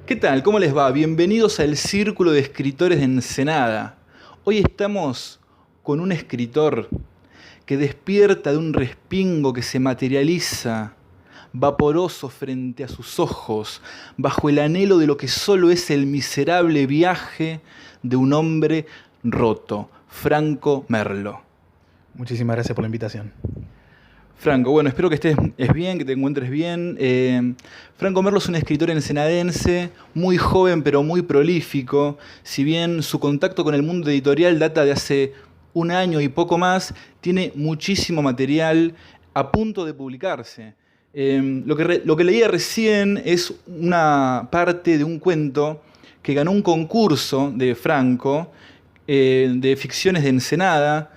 ¿Qué tal? ¿Cómo les va? Bienvenidos al Círculo de Escritores de Ensenada. Hoy estamos con un escritor que despierta de un respingo que se materializa, vaporoso frente a sus ojos, bajo el anhelo de lo que solo es el miserable viaje de un hombre roto, Franco Merlo. Muchísimas gracias por la invitación. Franco, bueno, espero que estés bien, que te encuentres bien. Franco Merlo es un escritor ensenadense, muy joven pero muy prolífico. Si bien su contacto con el mundo editorial data de hace un año y poco más, tiene muchísimo material a punto de publicarse. Lo que leía recién es una parte de un cuento que ganó un concurso de Franco, de ficciones de Ensenada,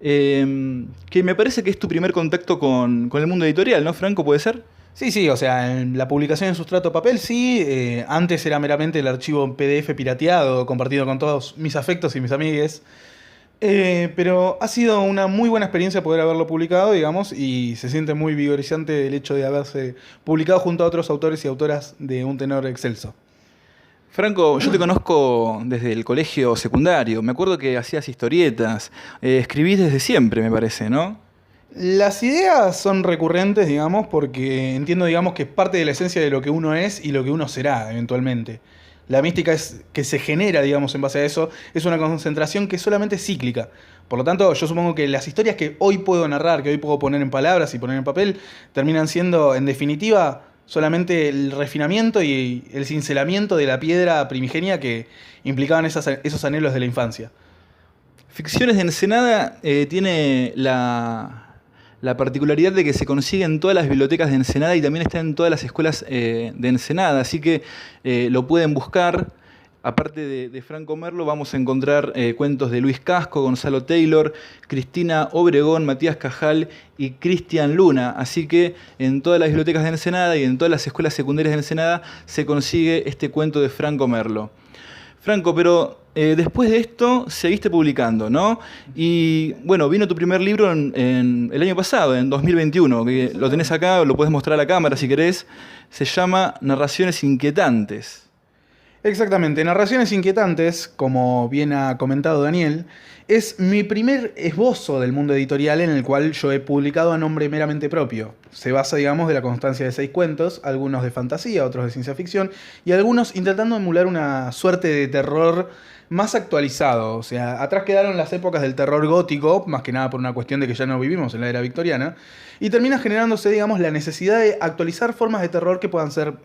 que me parece que es tu primer contacto con el mundo editorial, ¿no, Franco? ¿Puede ser? Sí, o sea, en la publicación en sustrato papel sí, antes era meramente el archivo en PDF pirateado, compartido con todos mis afectos y mis amigues, pero ha sido una muy buena experiencia poder haberlo publicado, digamos, y se siente muy vigorizante el hecho de haberse publicado junto a otros autores y autoras de un tenor excelso. Franco, yo te conozco desde el colegio secundario. Me acuerdo que hacías historietas. Escribís desde siempre, me parece, ¿no? Las ideas son recurrentes, digamos, porque entiendo, digamos, que es parte de la esencia de lo que uno es y lo que uno será, eventualmente. La mística es que se genera, digamos, en base a eso, es una concentración que solamente es cíclica. Por lo tanto, yo supongo que las historias que hoy puedo narrar, que hoy puedo poner en palabras y poner en papel, terminan siendo, en definitiva, solamente el refinamiento y el cincelamiento de la piedra primigenia que implicaban esos anhelos de la infancia. Ficciones de Ensenada tiene la particularidad de que se consigue en todas las bibliotecas de Ensenada y también está en todas las escuelas de Ensenada, así que lo pueden buscar. Aparte de Franco Merlo, vamos a encontrar cuentos de Luis Casco, Gonzalo Taylor, Cristina Obregón, Matías Cajal y Cristian Luna. Así que en todas las bibliotecas de Ensenada y en todas las escuelas secundarias de Ensenada se consigue este cuento de Franco Merlo. Franco, pero después de esto seguiste publicando, ¿no? Y bueno, vino tu primer libro en el año pasado, en 2021, que lo tenés acá, lo podés mostrar a la cámara si querés. Se llama Narraciones Inquietantes. Exactamente, Narraciones Inquietantes, como bien ha comentado Daniel, es mi primer esbozo del mundo editorial en el cual yo he publicado a nombre meramente propio. Se basa, digamos, de la constancia de 6 cuentos, algunos de fantasía, otros de ciencia ficción, y algunos intentando emular una suerte de terror más actualizado. O sea, atrás quedaron las épocas del terror gótico, más que nada por una cuestión de que ya no vivimos en la era victoriana, y termina generándose, digamos, la necesidad de actualizar formas de terror que puedan ser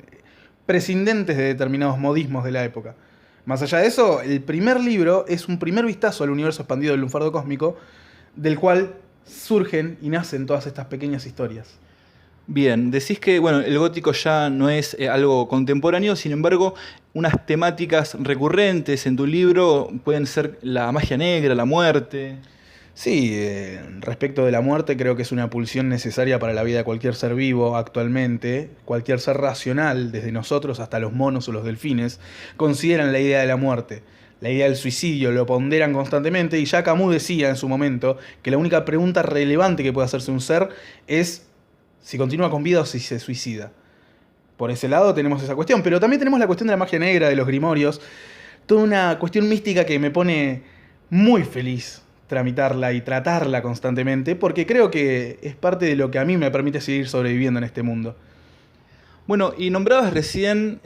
prescindentes de determinados modismos de la época. Más allá de eso, el primer libro es un primer vistazo al universo expandido del lunfardo cósmico, del cual surgen y nacen todas estas pequeñas historias. Bien, decís que bueno, el gótico ya no es algo contemporáneo, sin embargo, unas temáticas recurrentes en tu libro pueden ser la magia negra, la muerte. Sí, respecto de la muerte, creo que es una pulsión necesaria para la vida de cualquier ser vivo actualmente. Cualquier ser racional, desde nosotros hasta los monos o los delfines, consideran la idea de la muerte. La idea del suicidio lo ponderan constantemente y ya Camus decía en su momento que la única pregunta relevante que puede hacerse un ser es si continúa con vida o si se suicida. Por ese lado tenemos esa cuestión, pero también tenemos la cuestión de la magia negra, de los grimorios, toda una cuestión mística que me pone muy feliz tramitarla y tratarla constantemente, porque creo que es parte de lo que a mí me permite seguir sobreviviendo en este mundo. Bueno, y nombrabas recién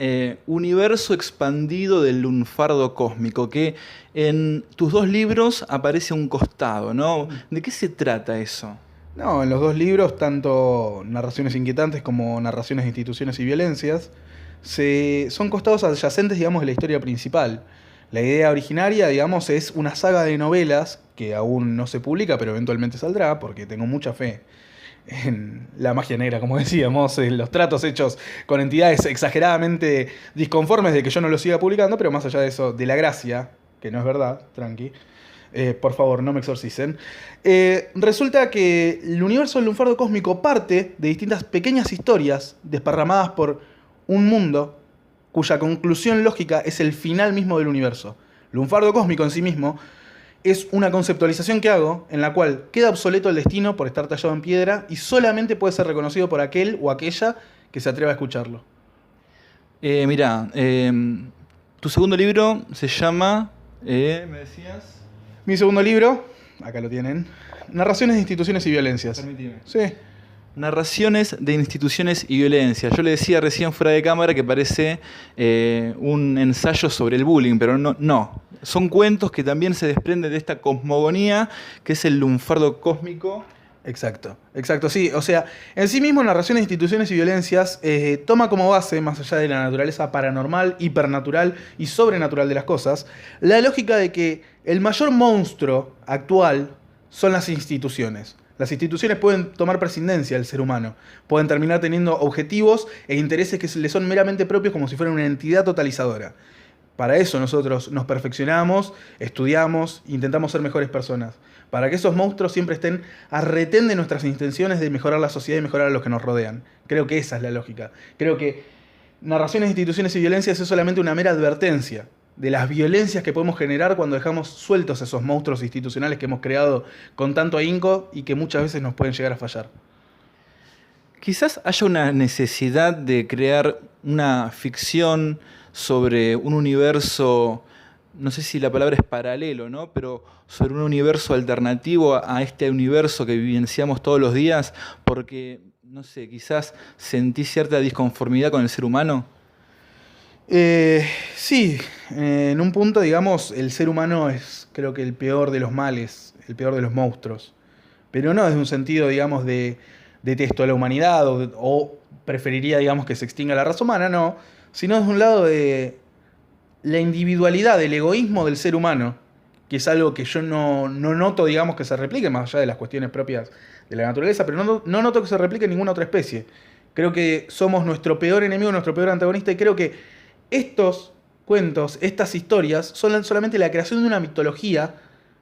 universo expandido del lunfardo cósmico, que en tus dos libros aparece a un costado, ¿no? ¿De qué se trata eso? No, en los dos libros, tanto Narraciones Inquietantes como Narraciones de Instituciones y Violencias, son costados adyacentes, digamos, de la historia principal. La idea originaria, digamos, es una saga de novelas que aún no se publica, pero eventualmente saldrá, porque tengo mucha fe en la magia negra, como decíamos, en los tratos hechos con entidades exageradamente disconformes de que yo no lo siga publicando, pero más allá de eso, de la gracia, que no es verdad, tranqui, por favor, no me exorcicen. Resulta que el universo del lunfardo cósmico parte de distintas pequeñas historias desparramadas por un mundo cuya conclusión lógica es el final mismo del universo. Lunfardo cósmico en sí mismo es una conceptualización que hago en la cual queda obsoleto el destino por estar tallado en piedra y solamente puede ser reconocido por aquel o aquella que se atreva a escucharlo. Mirá, tu segundo libro se llama, ¿me decías? Mi segundo libro, acá lo tienen, Narraciones de instituciones y violencias. Permitime. Sí. Narraciones de instituciones y violencia. Yo le decía recién fuera de cámara que parece un ensayo sobre el bullying, pero no. Son cuentos que también se desprenden de esta cosmogonía que es el lunfardo cósmico. Exacto, sí. O sea, en sí mismo Narraciones de instituciones y violencias toma como base, más allá de la naturaleza paranormal, hipernatural y sobrenatural de las cosas, la lógica de que el mayor monstruo actual son las instituciones. Las instituciones pueden tomar presidencia del ser humano, pueden terminar teniendo objetivos e intereses que le son meramente propios como si fueran una entidad totalizadora. Para eso nosotros nos perfeccionamos, estudiamos, intentamos ser mejores personas. Para que esos monstruos siempre estén a retén de nuestras intenciones de mejorar la sociedad y mejorar a los que nos rodean. Creo que esa es la lógica. Creo que Narraciones de instituciones y violencias es solamente una mera advertencia de las violencias que podemos generar cuando dejamos sueltos esos monstruos institucionales que hemos creado con tanto ahínco y que muchas veces nos pueden llegar a fallar. Quizás haya una necesidad de crear una ficción sobre un universo, no sé si la palabra es paralelo, ¿no? Pero sobre un universo alternativo a este universo que vivenciamos todos los días, porque, no sé, quizás sentí cierta disconformidad con el ser humano. Sí, en un punto, digamos, el ser humano es, creo que, el peor de los males, el peor de los monstruos. Pero no desde un sentido, digamos, de detesto a la humanidad o preferiría, digamos, que se extinga la raza humana, no. Sino desde un lado de la individualidad, del egoísmo del ser humano, que es algo que yo no noto, digamos, que se replique, más allá de las cuestiones propias de la naturaleza, pero no noto que se replique en ninguna otra especie. Creo que somos nuestro peor enemigo, nuestro peor antagonista, y creo que estos cuentos, estas historias, son solamente la creación de una mitología,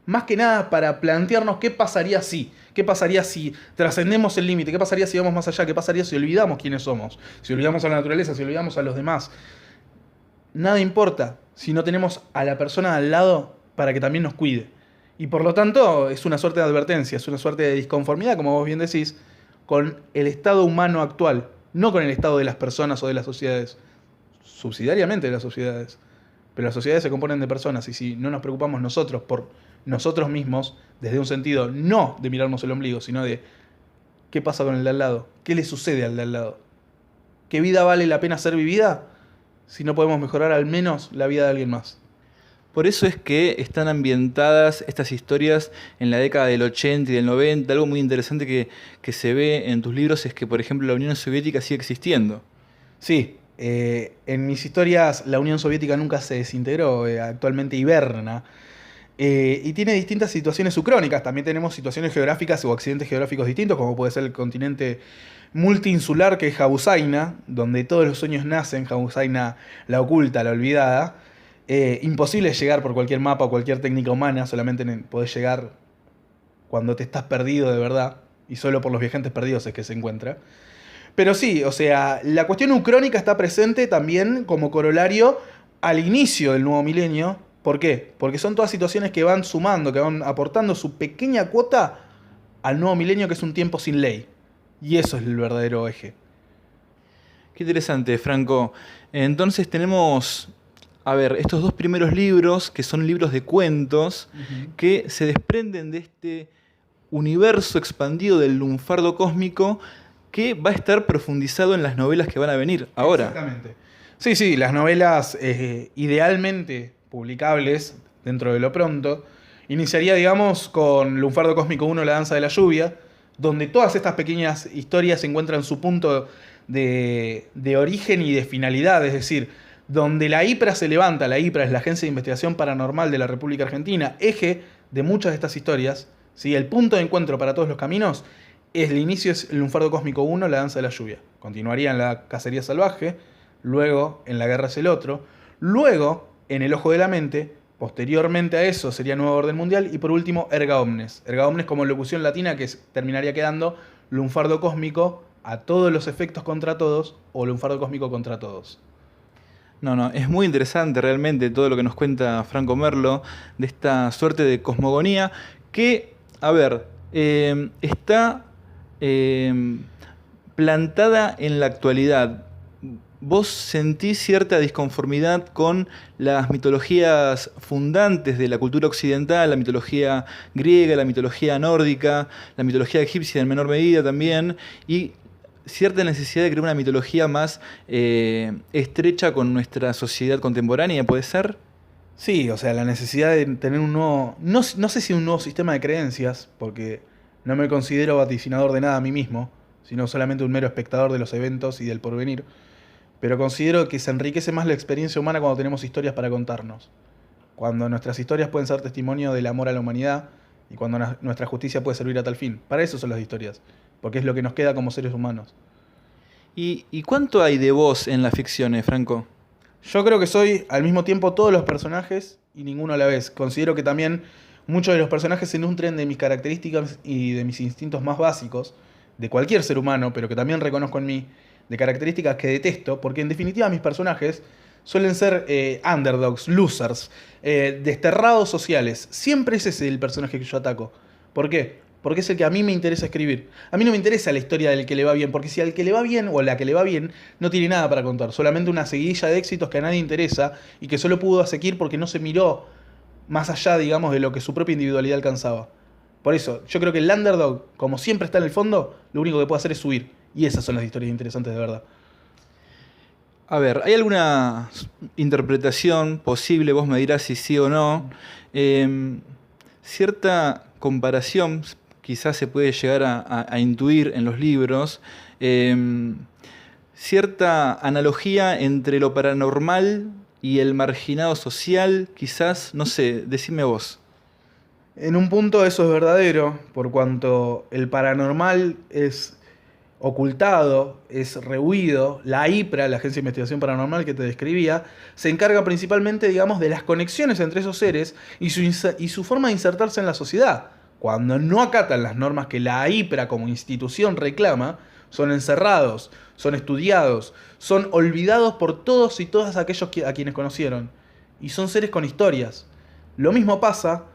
más que nada para plantearnos qué pasaría si trascendemos el límite, qué pasaría si vamos más allá, qué pasaría si olvidamos quiénes somos, si olvidamos a la naturaleza, si olvidamos a los demás. Nada importa si no tenemos a la persona al lado para que también nos cuide. Y por lo tanto es una suerte de advertencia, es una suerte de disconformidad, como vos bien decís, con el estado humano actual, no con el estado de las personas o de las sociedades. Subsidiariamente de las sociedades. Pero las sociedades se componen de personas y si no nos preocupamos nosotros por nosotros mismos, desde un sentido no de mirarnos el ombligo, sino de qué pasa con el de al lado, qué le sucede al de al lado, qué vida vale la pena ser vivida si no podemos mejorar al menos la vida de alguien más. Por eso es que están ambientadas estas historias en la década del 80 y del 90. Algo muy interesante que se ve en tus libros es que, por ejemplo, la Unión Soviética sigue existiendo. Sí. En mis historias la Unión Soviética nunca se desintegró, actualmente hiberna, y tiene distintas situaciones subcrónicas. También tenemos situaciones geográficas o accidentes geográficos distintos, como puede ser el continente multiinsular que es Jabusaina, donde todos los sueños nacen, Jabusaina la oculta, la olvidada. Imposible llegar por cualquier mapa o cualquier técnica humana, solamente podés llegar cuando te estás perdido de verdad, y solo por los viajantes perdidos es que se encuentra. Pero sí, o sea, la cuestión ucrónica está presente también como corolario al inicio del nuevo milenio. ¿Por qué? Porque son todas situaciones que van sumando, que van aportando su pequeña cuota al nuevo milenio, que es un tiempo sin ley. Y eso es el verdadero eje. Qué interesante, Franco. Entonces tenemos, a ver, estos dos primeros libros, que son libros de cuentos, que se desprenden de este universo expandido del lunfardo cósmico, que va a estar profundizado en las novelas que van a venir ahora. Exactamente. Sí, las novelas idealmente publicables dentro de lo pronto. Iniciaría, digamos, con Lunfardo Cósmico 1, La Danza de la Lluvia, donde todas estas pequeñas historias encuentran su punto de origen y de finalidad, es decir, donde la IPRA se levanta. La IPRA es la Agencia de Investigación Paranormal de la República Argentina, eje de muchas de estas historias, ¿sí? El punto de encuentro para todos los caminos. El inicio es el Lunfardo Cósmico 1, La Danza de la Lluvia. Continuaría en la Cacería Salvaje, luego en La Guerra es el Otro, luego en El Ojo de la Mente, posteriormente a eso sería Nuevo Orden Mundial y por último Erga Omnes. Erga Omnes como locución latina que terminaría quedando Lunfardo Cósmico a todos los efectos contra todos o Lunfardo Cósmico contra todos. No, es muy interesante realmente todo lo que nos cuenta Franco Merlo de esta suerte de cosmogonía que, a ver, está plantada en la actualidad. ¿vos sentís cierta disconformidad con las mitologías fundantes de la cultura occidental, la mitología griega, la mitología nórdica, la mitología egipcia en menor medida también, y cierta necesidad de crear una mitología más estrecha con nuestra sociedad contemporánea, puede ser? Sí, o sea, la necesidad de tener un nuevo, no sé si un nuevo sistema de creencias, porque no me considero vaticinador de nada a mí mismo, sino solamente un mero espectador de los eventos y del porvenir, pero considero que se enriquece más la experiencia humana cuando tenemos historias para contarnos, cuando nuestras historias pueden ser testimonio del amor a la humanidad y cuando nuestra justicia puede servir a tal fin. Para eso son las historias, porque es lo que nos queda como seres humanos. ¿Y cuánto hay de vos en las ficciones, Franco? Yo creo que soy al mismo tiempo todos los personajes y ninguno a la vez. Considero que también muchos de los personajes se nutren de mis características y de mis instintos más básicos, de cualquier ser humano, pero que también reconozco en mí, de características que detesto, porque en definitiva mis personajes suelen ser underdogs, losers, desterrados sociales. Siempre ese es el personaje que yo ataco. ¿Por qué? Porque es el que a mí me interesa escribir. A mí no me interesa la historia del que le va bien, porque si al que le va bien o a la que le va bien no tiene nada para contar, solamente una seguidilla de éxitos que a nadie interesa y que solo pudo seguir porque no se miró más allá, digamos, de lo que su propia individualidad alcanzaba. Por eso, yo creo que el underdog, como siempre está en el fondo, lo único que puede hacer es subir. Y esas son las historias interesantes de verdad. A ver, ¿hay alguna interpretación posible? Vos me dirás si sí o no. Cierta comparación quizás se puede llegar a intuir en los libros. Cierta analogía entre lo paranormal y el marginado social, quizás, no sé, decime vos. En un punto eso es verdadero, por cuanto el paranormal es ocultado, es rehuido. La IPRA, la Agencia de Investigación Paranormal que te describía, se encarga principalmente, digamos, de las conexiones entre esos seres y su forma de insertarse en la sociedad. Cuando no acatan las normas que la IPRA como institución reclama, son encerrados, son estudiados, son olvidados por todos y todas aquellos a quienes conocieron. Y son seres con historias. Lo mismo pasa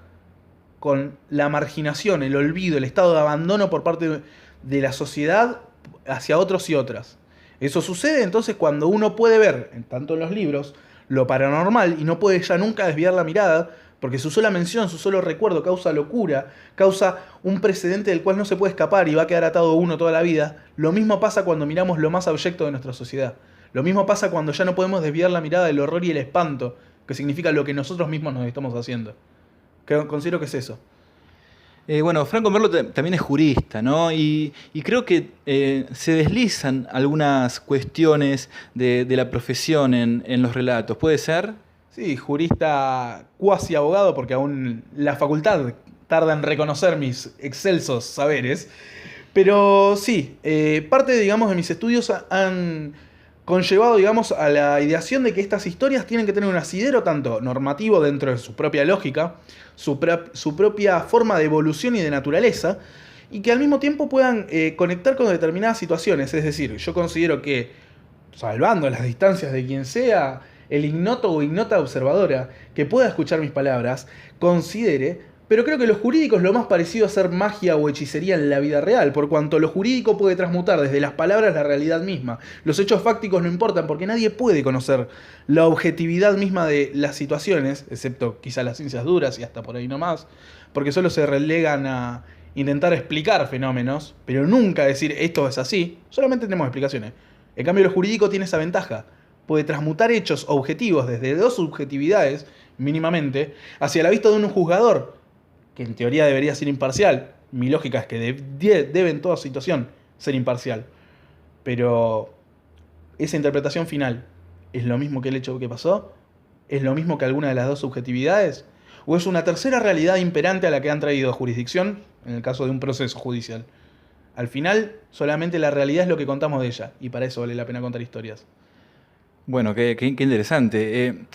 con la marginación, el olvido, el estado de abandono por parte de la sociedad hacia otros y otras. Eso sucede entonces cuando uno puede ver, tanto en los libros, lo paranormal y no puede ya nunca desviar la mirada, porque su sola mención, su solo recuerdo causa locura, causa un precedente del cual no se puede escapar y va a quedar atado uno toda la vida. Lo mismo pasa cuando miramos lo más abyecto de nuestra sociedad. Lo mismo pasa cuando ya no podemos desviar la mirada del horror y el espanto, que significa lo que nosotros mismos nos estamos haciendo. Considero que es eso. Bueno, Franco Merlo también es jurista, ¿no? Y creo que se deslizan algunas cuestiones de la profesión en los relatos. ¿Puede ser? Sí, jurista cuasi abogado, porque aún la facultad tarda en reconocer mis excelsos saberes. Pero sí, parte, digamos, de mis estudios han conllevado, digamos, a la ideación de que estas historias tienen que tener un asidero tanto normativo dentro de su propia lógica, su propia forma de evolución y de naturaleza, y que al mismo tiempo puedan conectar con determinadas situaciones. Es decir, yo considero que, salvando las distancias de quien sea, el ignoto o ignota observadora que pueda escuchar mis palabras, considere. Pero creo que lo jurídico es lo más parecido a hacer magia o hechicería en la vida real, por cuanto lo jurídico puede transmutar desde las palabras la realidad misma. Los hechos fácticos no importan porque nadie puede conocer la objetividad misma de las situaciones, excepto quizá las ciencias duras y hasta por ahí nomás, porque solo se relegan a intentar explicar fenómenos, pero nunca decir esto es así, solamente tenemos explicaciones. En cambio lo jurídico tiene esa ventaja, puede transmutar hechos objetivos desde dos subjetividades, mínimamente, hacia la vista de un juzgador, que en teoría debería ser imparcial. Mi lógica es que debe en toda situación ser imparcial. Pero esa interpretación final, ¿es lo mismo que el hecho que pasó? ¿Es lo mismo que alguna de las dos subjetividades? ¿O es una tercera realidad imperante a la que han traído jurisdicción en el caso de un proceso judicial? Al final, solamente la realidad es lo que contamos de ella, y para eso vale la pena contar historias. Bueno, qué interesante.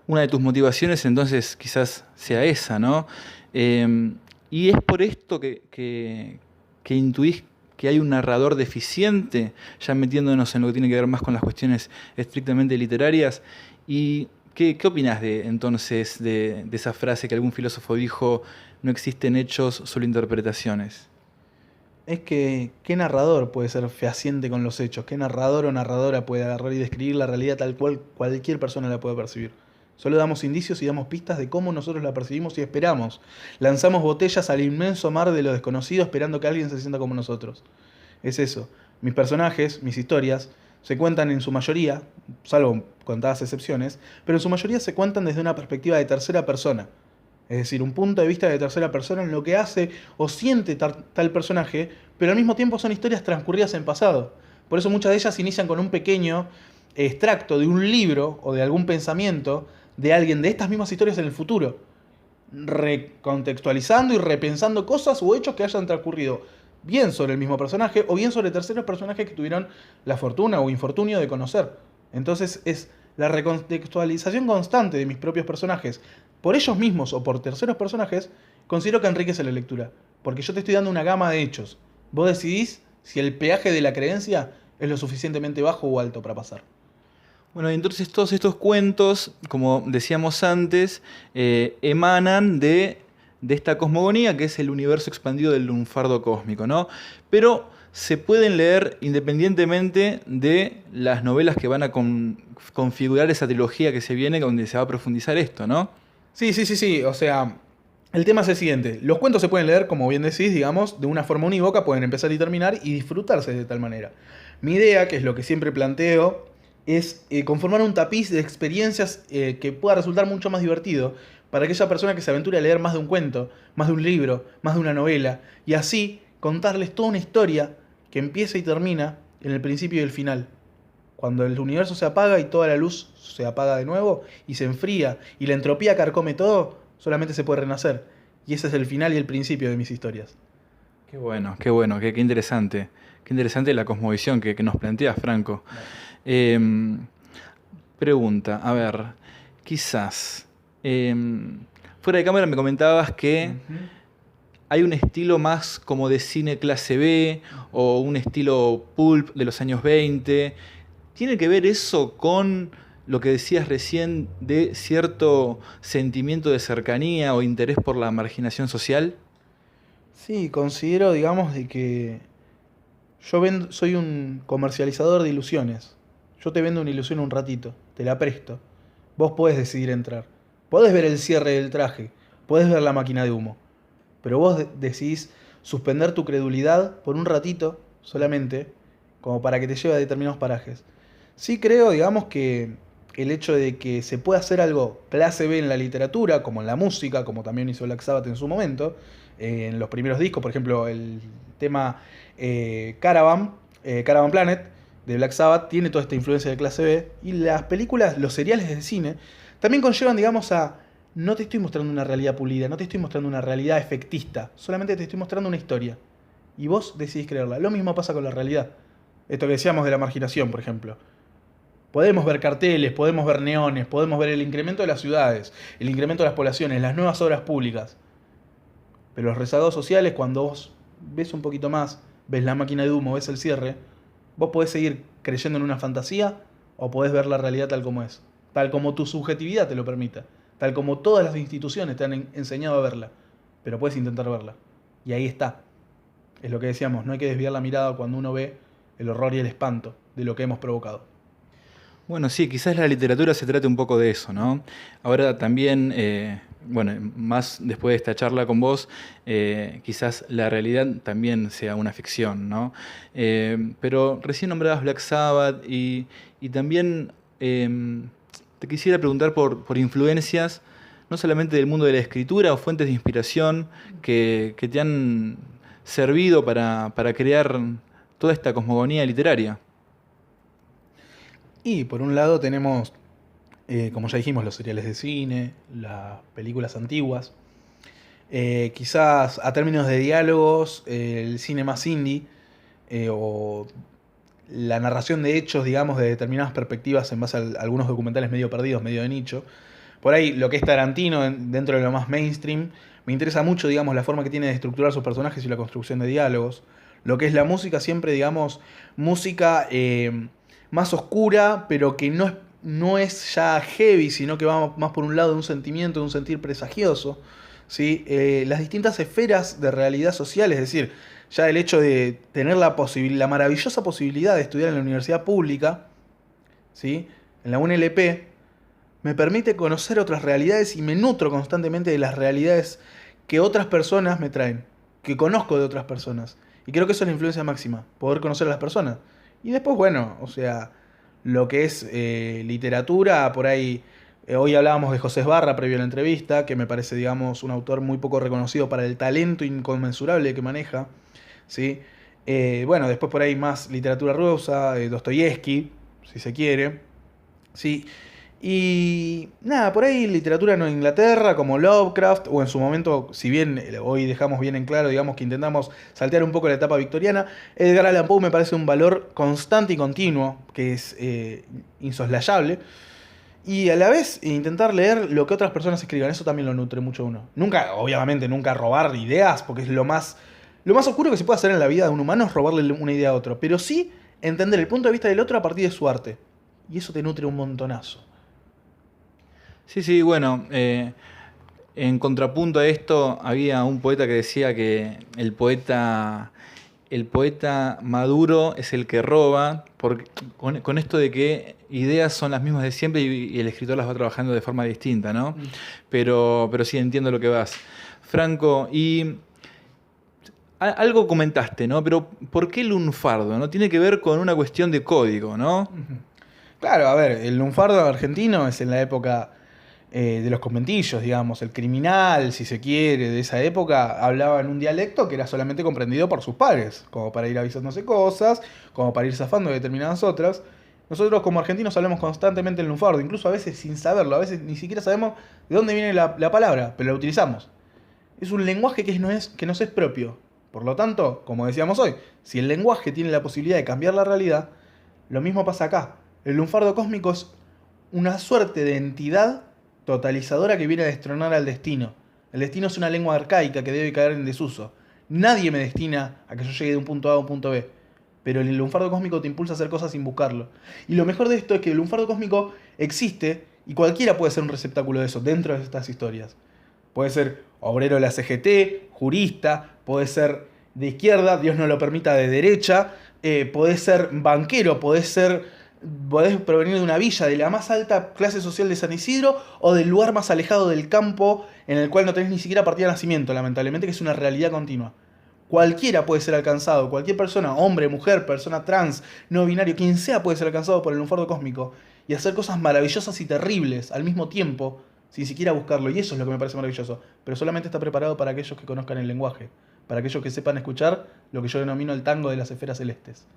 Una de tus motivaciones entonces quizás sea esa, ¿no? Y es por esto que intuís que hay un narrador deficiente, ya metiéndonos en lo que tiene que ver más con las cuestiones estrictamente literarias. ¿Y qué opinás entonces de esa frase que algún filósofo dijo, no existen hechos, solo interpretaciones? es que qué narrador puede ser fehaciente con los hechos, qué narrador o narradora puede agarrar y describir la realidad tal cual cualquier persona la puede percibir. Solo damos indicios y damos pistas de cómo nosotros la percibimos y esperamos. Lanzamos botellas al inmenso mar de lo desconocido esperando que alguien se sienta como nosotros. Es eso. Mis personajes, mis historias, se cuentan en su mayoría, salvo contadas excepciones, pero en su mayoría se cuentan desde una perspectiva de tercera persona. Es decir, un punto de vista de tercera persona en lo que hace o siente tal personaje, pero al mismo tiempo son historias transcurridas en pasado. Por eso muchas de ellas inician con un pequeño extracto de un libro o de algún pensamiento de alguien de estas mismas historias en el futuro, recontextualizando y repensando cosas o hechos que hayan transcurrido bien sobre el mismo personaje o bien sobre terceros personajes que tuvieron la fortuna o infortunio de conocer. Entonces es la recontextualización constante de mis propios personajes por ellos mismos o por terceros personajes, considero que enriquece la lectura, porque yo te estoy dando una gama de hechos. Vos decidís si el peaje de la creencia es lo suficientemente bajo o alto para pasar. Bueno, entonces todos estos cuentos, como decíamos antes, emanan de esta cosmogonía que es el universo expandido del lunfardo cósmico, ¿no? Pero se pueden leer independientemente de las novelas que van a configurar esa trilogía que se viene, donde se va a profundizar esto, ¿no? Sí. O sea, el tema es el siguiente. Los cuentos se pueden leer, como bien decís, digamos, de una forma unívoca, pueden empezar y terminar y disfrutarse de tal manera. Mi idea, que es lo que siempre planteo, es conformar un tapiz de experiencias que pueda resultar mucho más divertido para aquella persona que se aventure a leer más de un cuento, más de un libro, más de una novela, y así contarles toda una historia que empieza y termina en el principio y el final. Cuando el universo se apaga y toda la luz se apaga de nuevo y se enfría y la entropía carcome todo, solamente se puede renacer. Y ese es el final y el principio de mis historias. Qué bueno, qué interesante. Qué interesante la cosmovisión que nos planteas, Franco. Pregunta, a ver, quizás, fuera de cámara me comentabas que hay un estilo más como de cine clase B o un estilo pulp de los años 20. ¿Tiene que ver eso con lo que decías recién de cierto sentimiento de cercanía o interés por la marginación social? Sí, considero, digamos, de que soy un comercializador de ilusiones. Yo te vendo una ilusión un ratito, te la presto. Vos podés decidir entrar. Podés ver el cierre del traje, podés ver la máquina de humo. Pero vos decidís suspender tu credulidad por un ratito solamente, como para que te lleve a determinados parajes. Sí creo, digamos, que el hecho de que se pueda hacer algo clase B en la literatura, como en la música, como también hizo Black Sabbath en su momento, en los primeros discos, por ejemplo, el tema Caravan Planet de Black Sabbath tiene toda esta influencia de clase B, y las películas, los seriales de cine, también conllevan, digamos, a no te estoy mostrando una realidad pulida, no te estoy mostrando una realidad efectista, solamente te estoy mostrando una historia. Y vos decidís creerla. Lo mismo pasa con la realidad. Esto que decíamos de la marginación, por ejemplo. Podemos ver carteles, podemos ver neones, podemos ver el incremento de las ciudades, el incremento de las poblaciones, las nuevas obras públicas. Pero los rezagados sociales, cuando vos ves un poquito más, ves la máquina de humo, ves el cierre, vos podés seguir creyendo en una fantasía o podés ver la realidad tal como es. Tal como tu subjetividad te lo permita. Tal como todas las instituciones te han enseñado a verla. Pero puedes intentar verla. Y ahí está. Es lo que decíamos, no hay que desviar la mirada cuando uno ve el horror y el espanto de lo que hemos provocado. Bueno, sí, quizás la literatura se trate un poco de eso, ¿no? Ahora también, bueno, más después de esta charla con vos, quizás la realidad también sea una ficción, ¿no? Pero recién nombrabas Black Sabbath y también te quisiera preguntar por influencias, no solamente del mundo de la escritura o fuentes de inspiración que te han servido para crear toda esta cosmogonía literaria. Y por un lado tenemos, como ya dijimos, los seriales de cine, las películas antiguas. Quizás a términos de diálogos, el cine más indie, o la narración de hechos, digamos, de determinadas perspectivas en base a algunos documentales medio perdidos, medio de nicho. Por ahí, lo que es Tarantino, dentro de lo más mainstream, me interesa mucho, digamos, la forma que tiene de estructurar sus personajes y la construcción de diálogos. Lo que es la música, siempre, digamos, música más oscura, pero que no es ya heavy, sino que va más por un lado de un sentimiento, de un sentir presagioso. ¿Sí? Las distintas esferas de realidad social, es decir, ya el hecho de tener la maravillosa posibilidad de estudiar en la universidad pública, ¿sí? En la UNLP, me permite conocer otras realidades y me nutro constantemente de las realidades que otras personas me traen, que conozco de otras personas. Y creo que eso es la influencia máxima, poder conocer a las personas. Y después, bueno, o sea, lo que es literatura, por ahí, hoy hablábamos de José Esbarra previo a la entrevista, que me parece, digamos, un autor muy poco reconocido para el talento inconmensurable que maneja, ¿sí? Bueno, después por ahí más literatura rusa, Dostoyevsky, si se quiere, ¿sí? Y nada, por ahí literatura en Inglaterra, como Lovecraft, o en su momento, si bien hoy dejamos bien en claro, digamos que intentamos saltear un poco la etapa victoriana, Edgar Allan Poe me parece un valor constante y continuo, que es insoslayable. Y a la vez intentar leer lo que otras personas escriban, eso también lo nutre mucho a uno. Nunca, obviamente, nunca robar ideas, porque es lo más oscuro que se puede hacer en la vida de un humano es robarle una idea a otro. Pero sí entender el punto de vista del otro a partir de su arte. Y eso te nutre un montonazo. Sí, sí, bueno, en contrapunto a esto había un poeta que decía que el poeta maduro es el que roba, porque, con esto de que ideas son las mismas de siempre y el escritor las va trabajando de forma distinta, ¿no? Pero sí entiendo lo que vas. Franco, y algo comentaste, ¿no? Pero ¿por qué lunfardo? ¿No? Tiene que ver con una cuestión de código, ¿no? Claro, a ver, el lunfardo argentino es en la época de los conventillos, digamos. El criminal, si se quiere, de esa época, hablaba en un dialecto que era solamente comprendido por sus pares, como para ir avisándose cosas, como para ir zafando de determinadas otras. Nosotros como argentinos hablamos constantemente el lunfardo, incluso a veces sin saberlo, a veces ni siquiera sabemos de dónde viene la palabra, pero la utilizamos. Es un lenguaje que nos es propio. Por lo tanto, como decíamos hoy, si el lenguaje tiene la posibilidad de cambiar la realidad, lo mismo pasa acá. El lunfardo cósmico es una suerte de entidad totalizadora que viene a destronar al destino. El destino es una lengua arcaica que debe caer en desuso. Nadie me destina a que yo llegue de un punto A a un punto B. Pero el lunfardo cósmico te impulsa a hacer cosas sin buscarlo. Y lo mejor de esto es que el lunfardo cósmico existe y cualquiera puede ser un receptáculo de eso dentro de estas historias. Puede ser obrero de la CGT, jurista, puede ser de izquierda, Dios no lo permita, de derecha, podés ser banquero, podés provenir de una villa de la más alta clase social de San Isidro o del lugar más alejado del campo en el cual no tenés ni siquiera partida de nacimiento, lamentablemente, que es una realidad continua. Cualquiera puede ser alcanzado, cualquier persona, hombre, mujer, persona trans, no binario, quien sea puede ser alcanzado por el lunfardo cósmico y hacer cosas maravillosas y terribles al mismo tiempo, sin siquiera buscarlo. Y eso es lo que me parece maravilloso. Pero solamente está preparado para aquellos que conozcan el lenguaje, para aquellos que sepan escuchar lo que yo denomino el tango de las esferas celestes.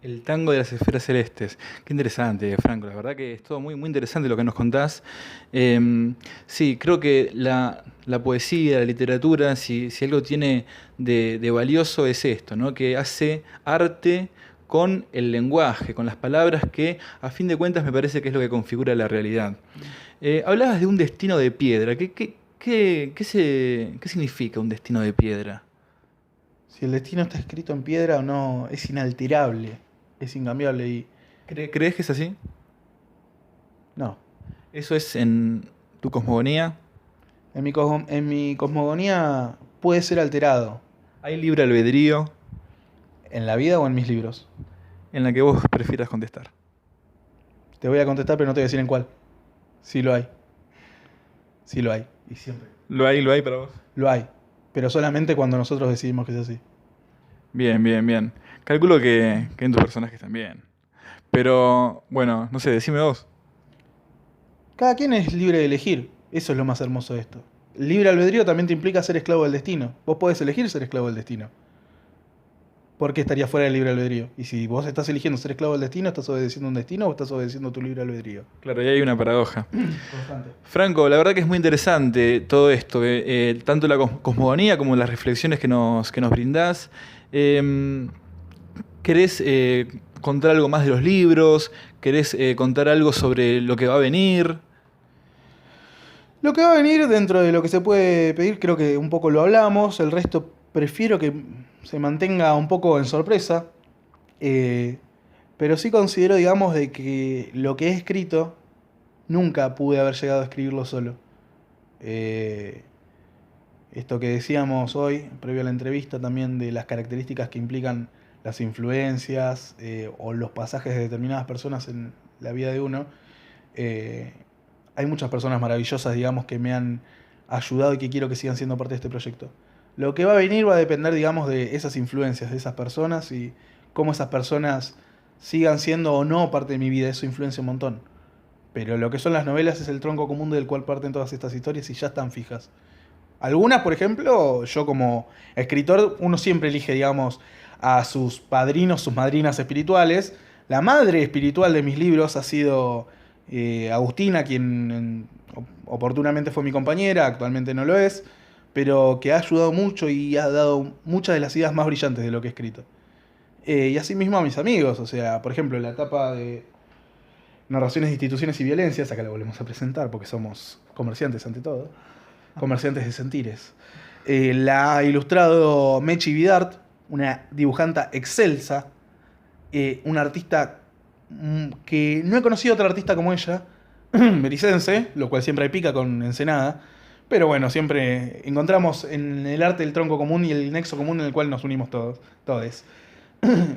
El tango de las esferas celestes. Qué interesante, Franco. La verdad que es todo muy, muy interesante lo que nos contás. Sí, creo que la poesía, la literatura, si algo tiene de valioso es esto, ¿no? Que hace arte con el lenguaje, con las palabras que, a fin de cuentas, me parece que es lo que configura la realidad. Hablabas de un destino de piedra. ¿Qué significa un destino de piedra? Si el destino está escrito en piedra o no, es inalterable, es incambiable y... ¿Crees que es así? No. ¿Eso es en tu cosmogonía? En mi cosmogonía puede ser alterado. ¿Hay libre albedrío? ¿En la vida o en mis libros? En la que vos prefieras contestar. Te voy a contestar, pero no te voy a decir en cuál. Sí lo hay. Sí lo hay. Y siempre. Lo hay para vos? Lo hay. Pero solamente cuando nosotros decidimos que es así. Bien, bien, bien. Calculo que en tus personajes también. Pero, bueno, no sé, decime vos. Cada quien es libre de elegir. Eso es lo más hermoso de esto. El libre albedrío también te implica ser esclavo del destino. Vos podés elegir ser esclavo del destino. ¿Por qué estarías fuera del libre albedrío? Y si vos estás eligiendo ser esclavo del destino, ¿estás obedeciendo un destino o estás obedeciendo tu libre albedrío? Claro, y hay una paradoja. Constante. Franco, la verdad que es muy interesante todo esto, tanto la cosmogonía como las reflexiones que nos brindás. ¿Querés contar algo más de los libros? ¿Querés contar algo sobre lo que va a venir? Lo que va a venir dentro de lo que se puede pedir, creo que un poco lo hablamos. El resto prefiero que se mantenga un poco en sorpresa. Pero sí considero, digamos, de que lo que he escrito nunca pude haber llegado a escribirlo solo. Esto que decíamos hoy, previo a la entrevista, también de las características que implican las influencias o los pasajes de determinadas personas en la vida de uno. Hay muchas personas maravillosas, digamos, que me han ayudado y que quiero que sigan siendo parte de este proyecto. Lo que va a venir va a depender, digamos, de esas influencias, de esas personas y cómo esas personas sigan siendo o no parte de mi vida. Eso influencia un montón. Pero lo que son las novelas es el tronco común del cual parten todas estas historias y ya están fijas. Algunas, por ejemplo, yo como escritor, uno siempre elige, digamos, a sus padrinos, sus madrinas espirituales. La madre espiritual de mis libros ha sido Agustina, quien oportunamente fue mi compañera, actualmente no lo es, pero que ha ayudado mucho y ha dado muchas de las ideas más brillantes de lo que he escrito. Y asimismo a mis amigos, o sea, por ejemplo, en la etapa de narraciones de instituciones y violencias, acá la volvemos a presentar porque somos comerciantes ante todo, comerciantes de sentires. La ha ilustrado Mechi Vidart, una dibujanta excelsa, una artista que no he conocido otra artista como ella, bericense, lo cual siempre hay pica con Ensenada, pero bueno, siempre encontramos en el arte el tronco común y el nexo común en el cual nos unimos todos.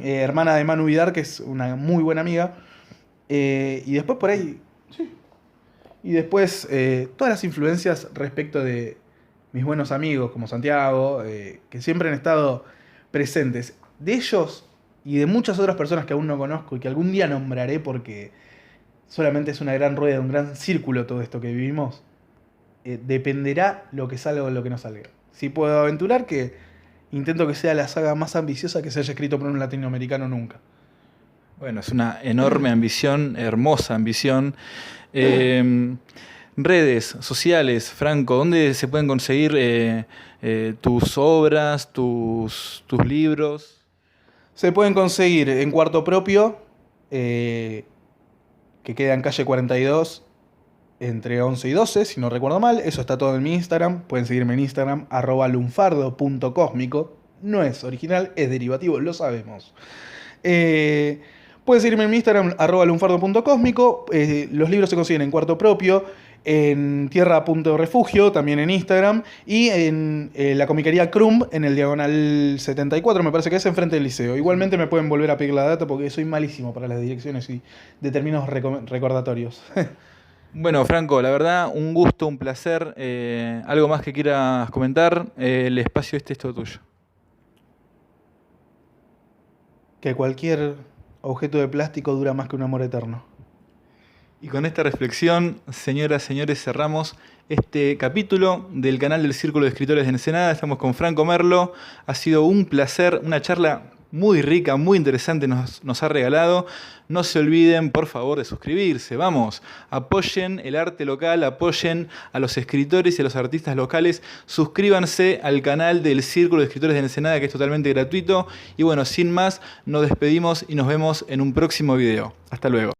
Hermana de Manu Vidar, que es una muy buena amiga. Y después por ahí... Sí. Y después todas las influencias respecto de mis buenos amigos, como Santiago, que siempre han estado presentes. De ellos y de muchas otras personas que aún no conozco y que algún día nombraré porque solamente es una gran rueda, un gran círculo todo esto que vivimos, dependerá lo que salga o lo que no salga. Si puedo aventurar que intento que sea la saga más ambiciosa que se haya escrito por un latinoamericano nunca. Bueno, es una enorme ambición, hermosa ambición. Redes sociales, Franco, ¿dónde se pueden conseguir tus obras, tus libros? Se pueden conseguir en Cuarto Propio, que queda en calle 42, entre 11 y 12, si no recuerdo mal. Eso está todo en mi Instagram. Pueden seguirme en Instagram, @lunfardo.cósmico. No es original, es derivativo, lo sabemos. Pueden seguirme en mi Instagram, @lunfardo.cósmico. Los libros se consiguen en Cuarto Propio, en Tierra.refugio, también en Instagram, y en la comiquería Crumb, en el diagonal 74, me parece que es enfrente del liceo. Igualmente me pueden volver a pedir la data porque soy malísimo para las direcciones y determinados recordatorios. Bueno, Franco, la verdad, un gusto, un placer. ¿Algo más que quieras comentar? El espacio este es todo tuyo. Que cualquier objeto de plástico dura más que un amor eterno. Y con esta reflexión, señoras, señores, cerramos este capítulo del canal del Círculo de Escritores de Ensenada. Estamos con Franco Merlo. Ha sido un placer, una charla muy rica, muy interesante nos ha regalado. No se olviden, por favor, de suscribirse. Vamos, apoyen el arte local, apoyen a los escritores y a los artistas locales. Suscríbanse al canal del Círculo de Escritores de Ensenada, que es totalmente gratuito. Y bueno, sin más, nos despedimos y nos vemos en un próximo video. Hasta luego.